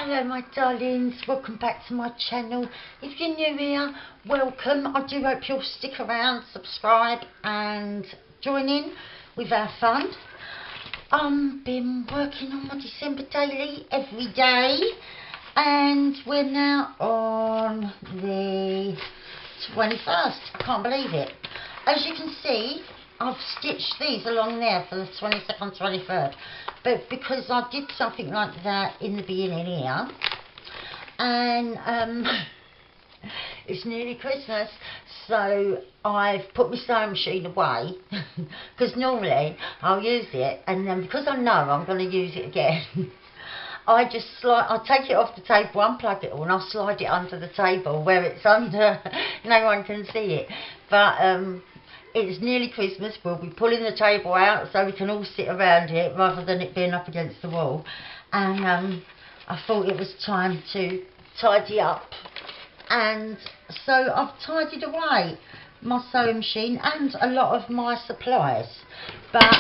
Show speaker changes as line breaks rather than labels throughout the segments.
Hello my darlings, welcome back to my channel. If you're new here, welcome. I do hope you'll stick around, subscribe and join in with our fun. I've been working on my December daily every day and we're now on the 21st. I can't believe it. As you can see, I've stitched these along there for the 22nd, 23rd, but because I did something like that in the beginning here, and it's nearly Christmas, so I've put my sewing machine away, because normally I'll use it, and then because I know I'm going to use it again, I take it off the table, unplug it all, and I'll slide it under the table where it's under, no one can see it, but it's nearly Christmas. We'll be pulling the table out so we can all sit around it rather than it being up against the wall. And I thought it was time to tidy up. And so I've tidied away my sewing machine and a lot of my supplies. But,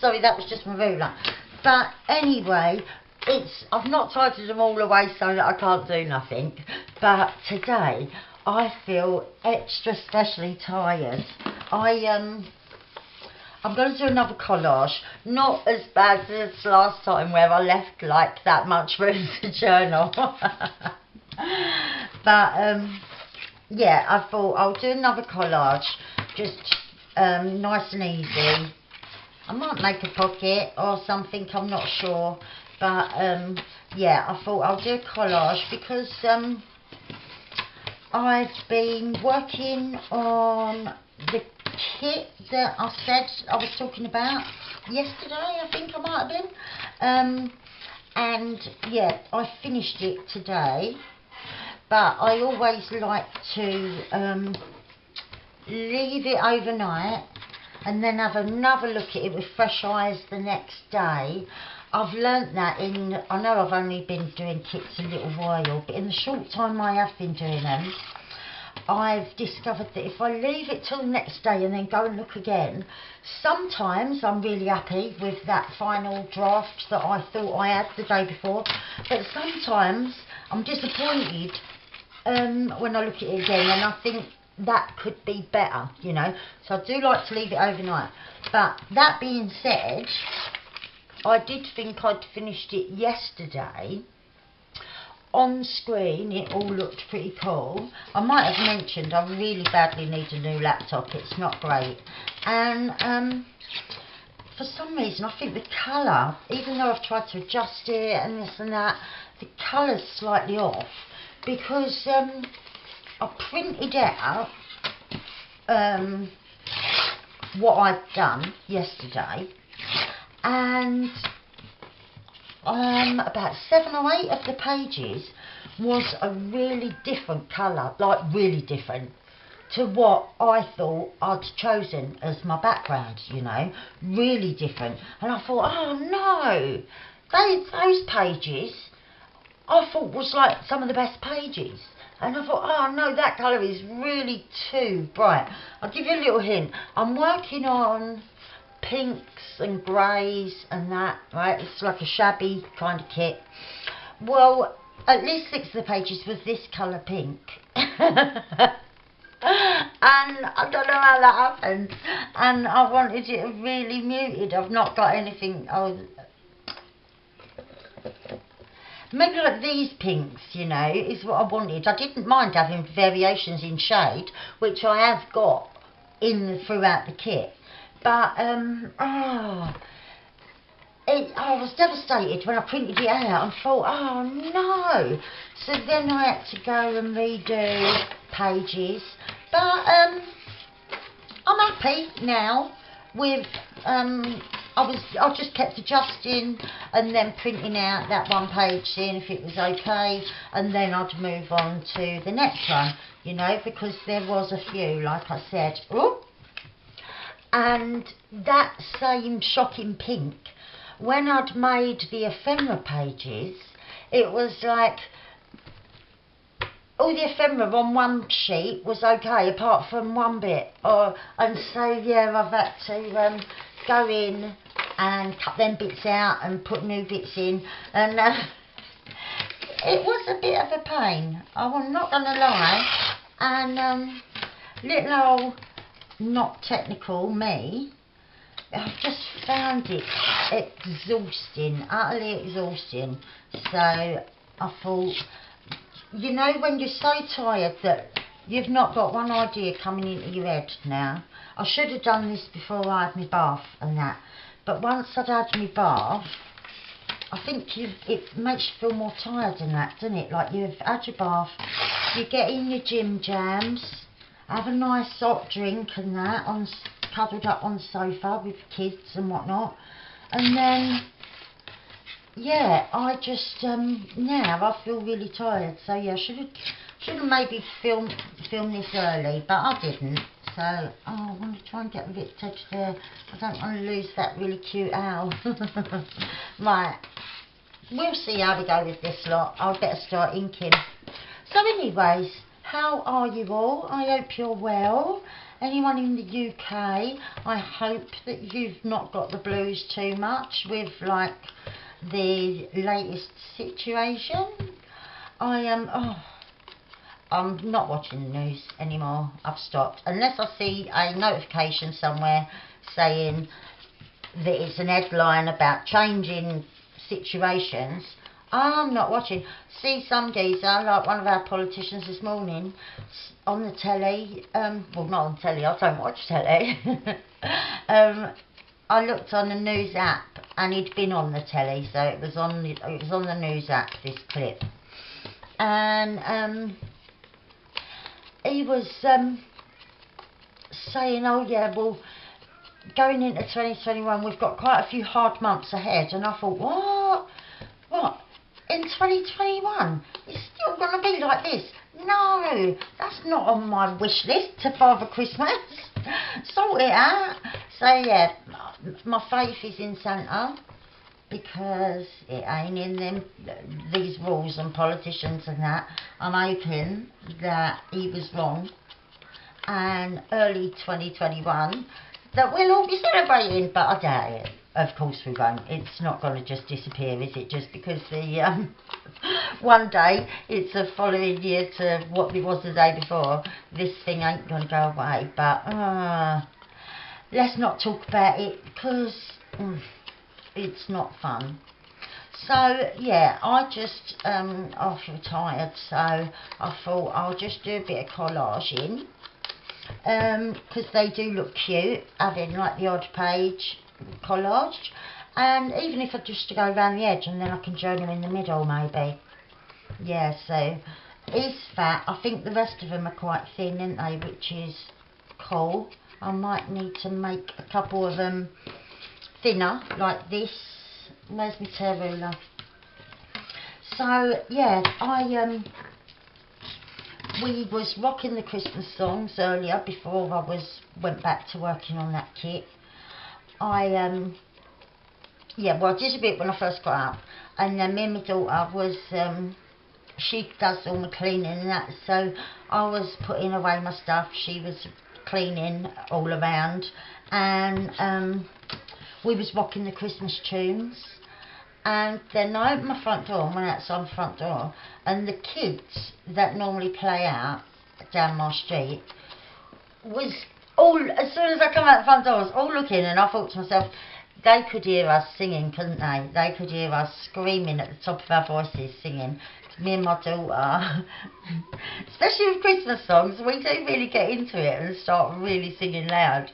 sorry, that was just my ruler. But anyway, I've not tidied them all away so that I can't do nothing. But today, I feel extra specially tired. I'm going to do another collage, not as bad as last time where I left like that much room to journal. But yeah, I thought I'll do another collage, just nice and easy. I might make a pocket or something, I'm not sure. But yeah, I thought I'll do a collage because I've been working on the kit that I said I was talking about yesterday, I think I might have been. And yeah, I finished it today, but I always like to leave it overnight and then have another look at it with fresh eyes the next day. I've learnt that I know I've only been doing kits a little while, but in the short time I have been doing them, I've discovered that if I leave it till the next day and then go and look again, sometimes I'm really happy with that final draft that I thought I had the day before, but sometimes I'm disappointed when I look at it again and I think that could be better, you know. So I do like to leave it overnight. But that being said, I did think I'd finished it yesterday. On screen it all looked pretty cool. I might have mentioned I really badly need a new laptop, it's not great. And for some reason I think the colour, even though I've tried to adjust it and this and that, the colour's slightly off because I printed out what I'd done yesterday, and about 7 or 8 of the pages was a really different colour, like really different to what I thought I'd chosen as my background, you know, really different. And I thought, oh no, those pages I thought was like some of the best pages. And I thought, oh no, that colour is really too bright. I'll give you a little hint. I'm working on pinks and greys and that, right? It's like a shabby kind of kit. Well, at least 6 of the pages was this colour pink. And I don't know how that happened. And I wanted it really muted. I've not got anything. Maybe like these pinks, you know, is what I wanted. I didn't mind having variations in shade, which I have got throughout the kit. But I was devastated when I printed it out and thought, oh no. So then I had to go and redo pages. But I'm happy now with I just kept adjusting and then printing out that one page, seeing if it was okay, and then I'd move on to the next one, you know, because there was a few, like I said. Ooh. And that same shocking pink, when I'd made the ephemera pages, it was like all the ephemera on one sheet was okay apart from one bit. And so yeah, I've had to go in and cut them bits out and put new bits in, and it was a bit of a pain, I'm not going to lie. And little old not technical me, I just found it exhausting, utterly exhausting. So I thought, you know, when you're so tired that you've not got one idea coming into your head now. I should have done this before I had my bath and that, but once I'd had my bath, I think it makes you feel more tired than that, doesn't it? Like, you've had your bath, you get in your gym jams, have a nice hot drink and that, cuddled up on the sofa with kids and whatnot, and then, yeah, I just, now I feel really tired. So yeah, should have maybe filmed this early, but I didn't. So, I want to try and get a bit of texture there. I don't want to lose that really cute owl. Right, we'll see how we go with this lot. I'll better start inking. So anyways, how are you all? I hope you're well. Anyone in the UK, I hope that you've not got the blues too much with, like, the latest situation. I'm not watching the news anymore. I've stopped. Unless I see a notification somewhere saying that it's an headline about changing situations, I'm not watching. See some geezer, like one of our politicians this morning, on the telly, well, not on telly, I don't watch telly. I looked on the news app and he'd been on the telly, so it was on the news app, this clip. And he was saying, oh yeah, well, going into 2021 we've got quite a few hard months ahead. And I thought, what? In 2021 it's still going to be like this? No, that's not on my wish list to Father Christmas. Sort it out. So yeah, my faith is in Santa, because it ain't in these rules and politicians and that. I'm hoping that he was wrong, and early 2021 that we'll all be celebrating, but I doubt it. Of course we won't. It's not going to just disappear, is it? Just because the one day it's the following year to what it was the day before. This thing ain't going to go away. But let's not talk about it, because it's not fun. So yeah, I just I feel tired, so I thought I'll just do a bit of collaging, because they do look cute, having like the odd page collaged, and even if I just to go around the edge and then I can join them in the middle maybe. Yeah, so he's fat. I think the rest of them are quite thin, aren't they, which is cool. I might need to make a couple of them thinner like this. Where's my tear ruler? So yeah, we was rocking the Christmas songs earlier before I went back to working on that kit. Yeah, well, I did a bit when I first got up, and then me and my daughter was she does all my cleaning and that, so I was putting away my stuff, she was cleaning all around, and we was rocking the Christmas tunes. And then I opened my front door and went outside the front door, and the kids that normally play out down my street was all, as soon as I come out the front door, was all looking, and I thought to myself, they could hear us singing, couldn't they? They could hear us screaming at the top of our voices, singing. Me and my daughter, especially with Christmas songs, we do really get into it and start really singing loud,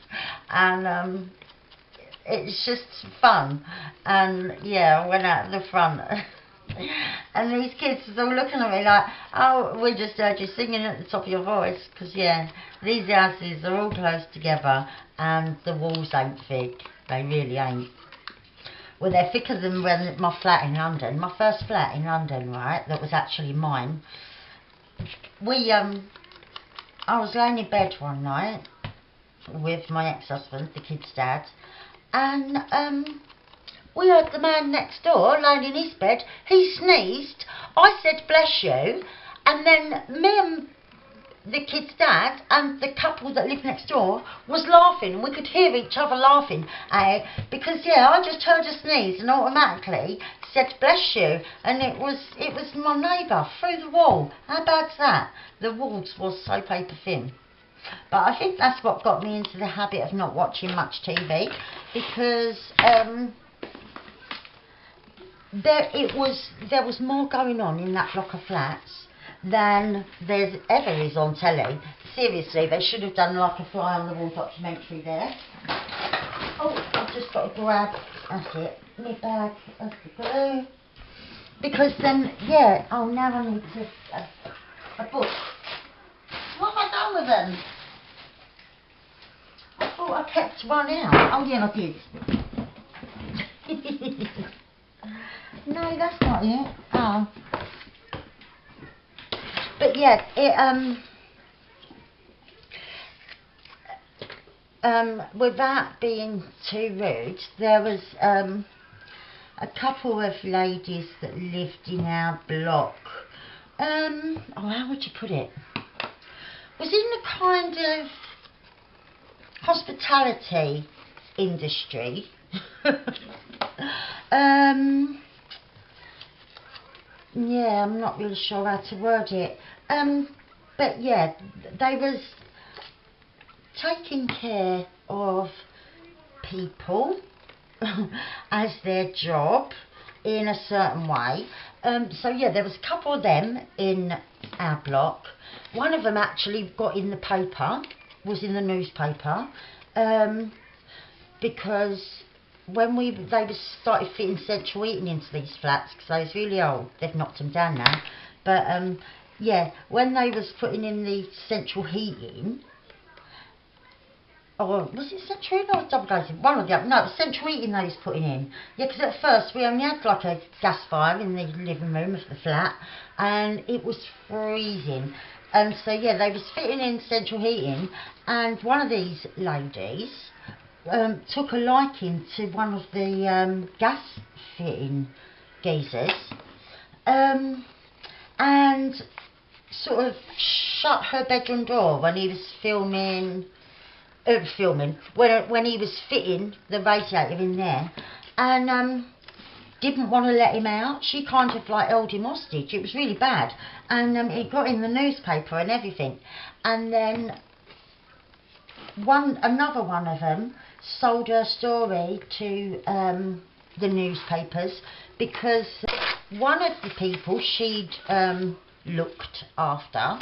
and it's just fun. And yeah, I went out the front and these kids are all looking at me like, oh, we just heard you singing at the top of your voice, because yeah, these houses are all close together and the walls ain't thick, they really ain't. Well, they're thicker than my flat in London, my first flat in London, right, that was actually mine. I was laying in bed one night with my ex-husband, the kid's dad, and we heard the man next door lying in his bed. He sneezed. I said, bless you. And then me and the kid's dad and the couple that lived next door was laughing, and we could hear each other laughing at it, because yeah, I just heard her sneeze and automatically said bless you, and it was my neighbour through the wall. How bad's that? The walls was so paper thin. But I think that's what got me into the habit of not watching much TV, because there was more going on in that block of flats than there ever is on telly. Seriously, they should have done like a fly on the wall documentary there. Oh, I've just got to grab, that's it, my bag of the glue. Because then, yeah, oh, now I need to, a book. What have I done with them? I thought I kept one out. Oh yeah, I did. No, that's not it. Oh. But yeah, it without being too rude, there was a couple of ladies that lived in our block. Oh, how would you put it? Was in the kind of hospitality industry. Yeah, I'm not really sure how to word it. But yeah, they was taking care of people as their job in a certain way. So yeah, there was a couple of them in our block. One of them actually got in the paper, was in the newspaper, because when they started fitting central heating into these flats, because they was really old, they've knocked them down now, but yeah, when they was putting in the central heating, or was it central heating or double glazing? One or the other. No, it was central heating they was putting in. Yeah, because at first we only had like a gas fire in the living room of the flat, and it was freezing. And so yeah, they was fitting in central heating, and one of these ladies took a liking to one of the gas fitting geezers, and sort of shut her bedroom door when he was when he was fitting the radiator in there, and didn't want to let him out. She kind of like held him hostage. It was really bad, and it got in the newspaper and everything. And then another one of them sold her story to the newspapers, because one of the people she'd looked after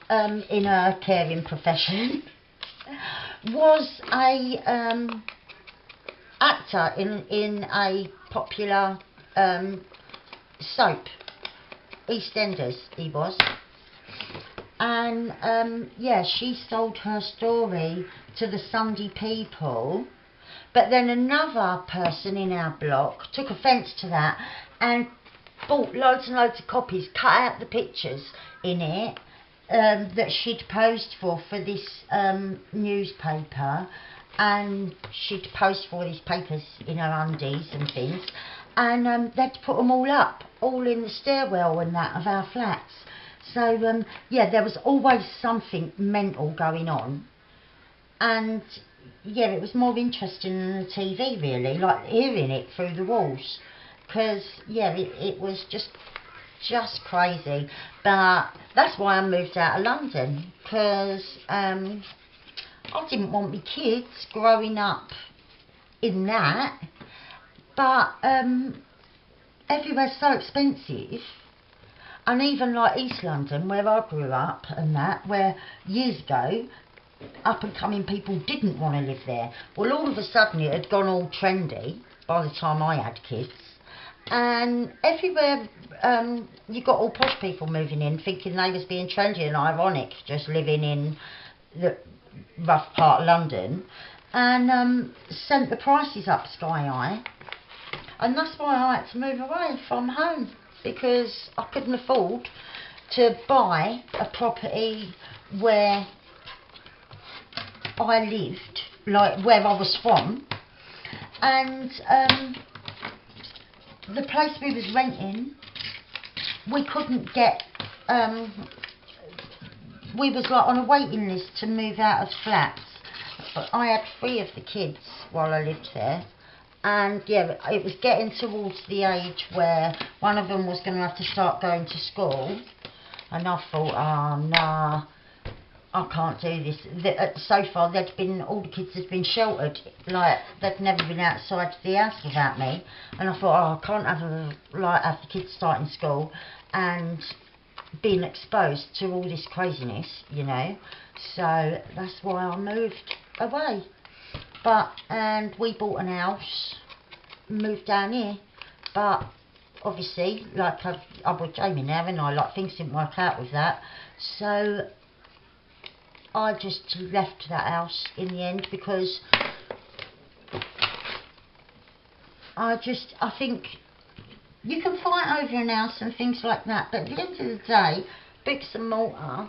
in her caring profession was a actor in a popular soap, EastEnders he was. And yeah, she sold her story to the Sunday People, but then another person in our block took offence to that and bought loads and loads of copies, cut out the pictures in it that she'd posed for this newspaper, and she'd posed for these papers in her undies and things, and they'd put them all up, all in the stairwell and that of our flats. So yeah, there was always something mental going on, and yeah, it was more interesting than the TV really, like hearing it through the walls, because yeah, it was just crazy. But that's why I moved out of London, because I didn't want my kids growing up in that. But everywhere's so expensive. And even like East London, where I grew up and that, where years ago up and coming people didn't want to live there. Well, all of a sudden it had gone all trendy by the time I had kids. And everywhere you got all posh people moving in, thinking they was being trendy and ironic, just living in the rough part of London, and sent the prices up sky high. And that's why I had to move away from home, because I couldn't afford to buy a property where I lived, like where I was from. And the place we was renting, we couldn't get we was like on a waiting list to move out of flats. But I had 3 of the kids while I lived there. And yeah, it was getting towards the age where one of them was going to have to start going to school. And I thought, oh, nah, I can't do this. So far, all the kids had been sheltered. Like, they'd never been outside the house without me. And I thought, oh, I can't have the kids starting school and being exposed to all this craziness, you know. So that's why I moved away. And we bought an house, moved down here. But obviously, like I with Jamie now, and like things didn't work out with that. So I just left that house in the end because I think you can fight over an house and things like that, but at the end of the day, bricks and mortar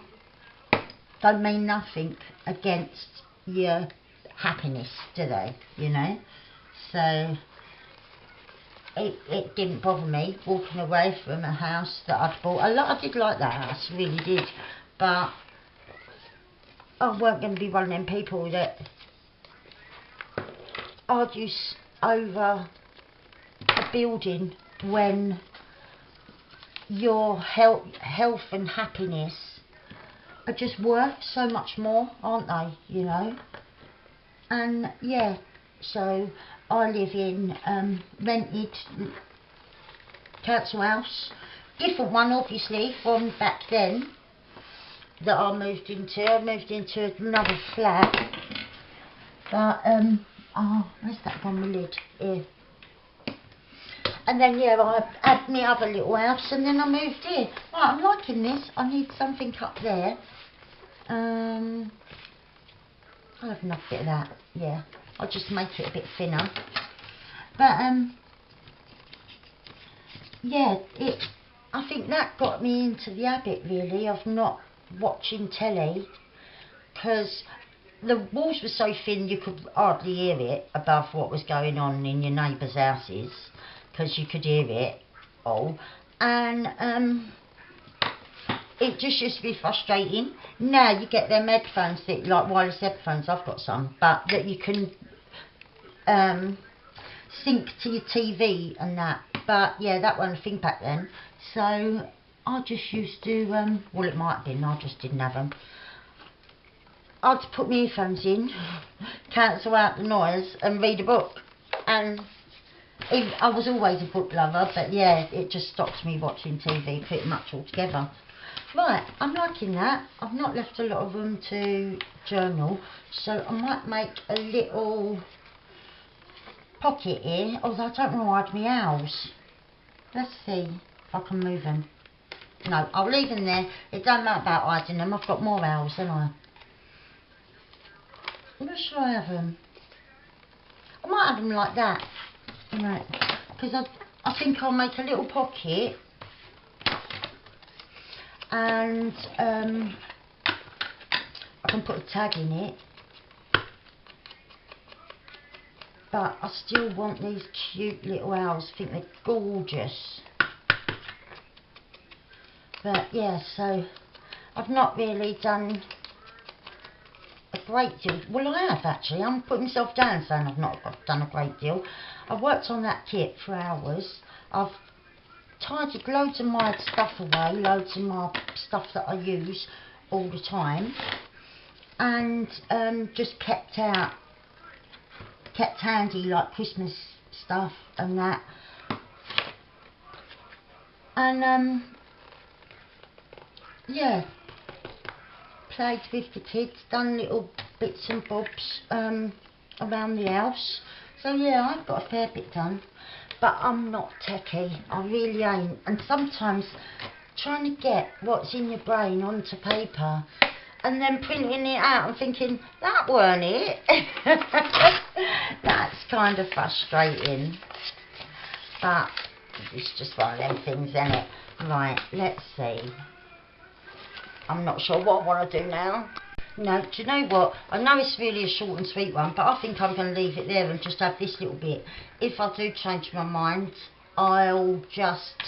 don't mean nothing against your happiness, do they? You know? So it didn't bother me walking away from a house that I'd bought. I did like that house, really did, but I weren't going to be one of them people that argues over a building when your health and happiness are just worth so much more, aren't they, you know? And yeah, so I live in rented council house, different one obviously from back then that I moved into. I moved into another flat, but oh, where's that on my lid? Here. And then yeah, I had my other little house, and then I moved here. Right, I'm liking this. I need something up there. I'll have enough bit of that. Yeah, I'll just make it a bit thinner. But yeah, I think that got me into the habit really of not watching telly, because the walls were so thin you could hardly hear it above what was going on in your neighbours' houses, because you could hear it all. And it just used to be frustrating. Now you get them headphones, that, like wireless headphones, I've got some, but that you can sync to your TV and that. But yeah, that wasn't a thing back then. So I just used to, well, it might have been, I just didn't have them. I'd put my earphones in, cancel out the noise and read a book. And I was always a book lover, but yeah, it just stopped me watching TV pretty much altogether. Right, I'm liking that. I've not left a lot of room to journal, so I might make a little pocket here, although I don't want to hide my owls. Let's see if I can move them. No, I'll leave them there. It don't matter about hiding them. I've got more owls, haven't I? Where should I have them? I might have them like that. Right, because I think I'll make a little pocket, and I can put a tag in it, but I still want these cute little owls. I think they're gorgeous. But yeah, so I've not really done a great deal. Well, I have actually. I'm putting myself down saying I've not done a great deal. I've worked on that kit for hours. I've tidied loads of my stuff away, loads of my stuff that I use all the time, and just kept handy like Christmas stuff and that. And yeah, played with the kids, done little bits and bobs around the house. So yeah, I've got a fair bit done, but I'm not techie, I really ain't. And sometimes trying to get what's in your brain onto paper and then printing it out and thinking, that weren't it. That's kind of frustrating, but it's just one of them things, isn't it? Right, let's see. I'm not sure what I want to do now. No, do you know what? I know it's really a short and sweet one, but I think I'm going to leave it there and just have this little bit. If I do change my mind, I'll just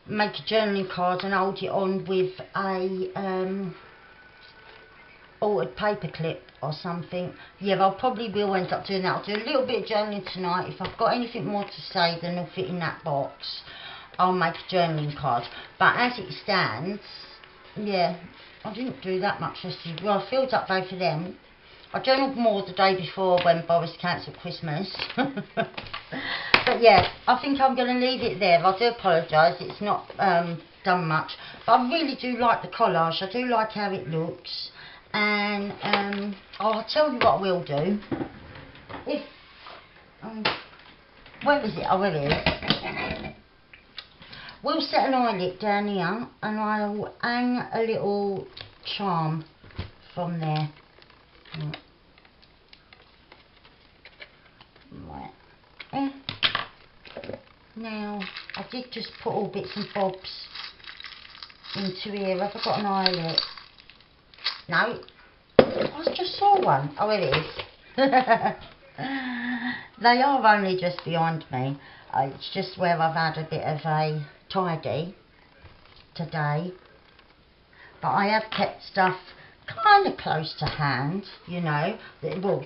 make a journaling card and hold it on with a altered paper clip or something. Yeah, I probably will end up doing that. I'll do a little bit of journaling tonight. If I've got anything more to say than will fit in that box, I'll make a journaling card. But as it stands, yeah, I didn't do that much yesterday. Well, I filled up both of them. I journaled more the day before when Boris cancelled Christmas. But yeah, I think I'm going to leave it there. I do apologise, it's not done much. But I really do like the collage. I do like how it looks. And I'll tell you what I will do. If where is it? Oh, where it is. We'll set an eyelet down here, and I'll hang a little charm from there. Right. Now, I did just put all bits and bobs into here. Have I got an eyelet? No. I just saw one. Oh, it is. They are only just behind me. It's just where I've had a bit of a tidy today. But I have kept stuff kind of close to hand, you know. Well,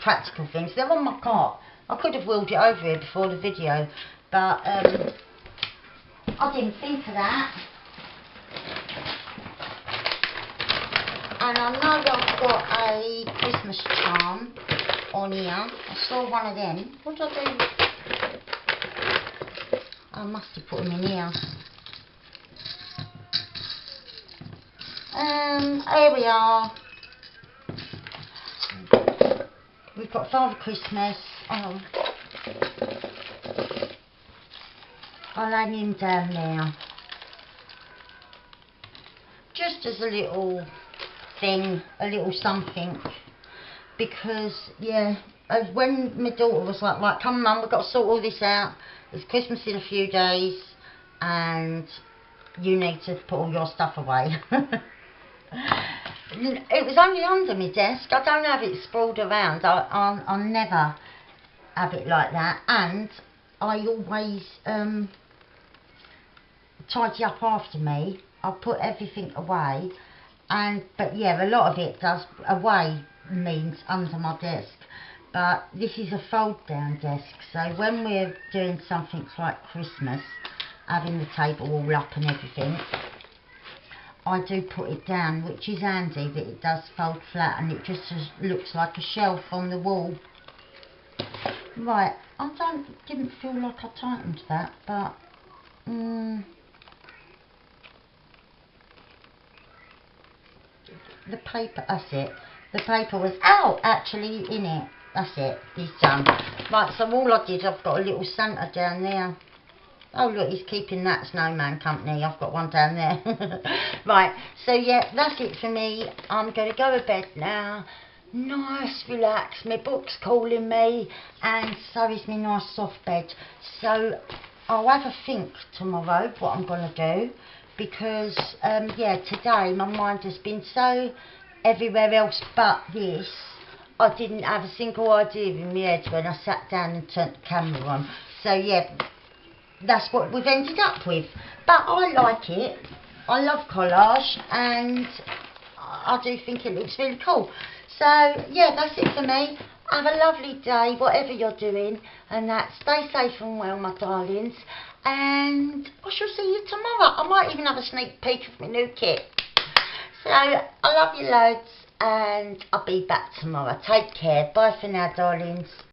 practical things. They're on my cart. I could have wheeled it over here before the video, but I didn't think of that. And I know I've got a Christmas charm on here. I saw one of them. What did I do? I must have put them in here. Here we are. We've got Father Christmas. I'll hang him down there. Just as a little thing, a little something. Because, yeah, when my daughter was like, right, come mum, we've got to sort all this out. It's Christmas in a few days, and you need to put all your stuff away. It was only under my desk. I don't have it sprawled around. I never have it like that. And I always tidy up after me. I put everything away. But yeah, a lot of it does away means under my desk. But this is a fold down desk. So when we're doing something like Christmas, having the table all up and everything, I do put it down, which is handy that it does fold flat and it just looks like a shelf on the wall. Right, didn't feel like I tightened that, but the paper, that's it. The paper was actually in it. That's it, it's done. Right, so all I did, I've got a little Santa down there. Oh look, he's keeping that snowman company. I've got one down there. Right, so yeah, that's it for me. I'm going to go to bed now. Nice, relax. My book's calling me, and so is my nice soft bed. So I'll have a think tomorrow what I'm going to do. Because, yeah, today my mind has been so everywhere else but this. I didn't have a single idea in my head when I sat down and turned the camera on. So yeah, that's what we've ended up with. But I like it. I love collage, and I do think it looks really cool. So yeah, that's it for me. Have a lovely day, whatever you're doing, and that. Stay safe and well, my darlings. And I shall see you tomorrow. I might even have a sneak peek of my new kit. So I love you loads, and I'll be back tomorrow. Take care. Bye for now, darlings.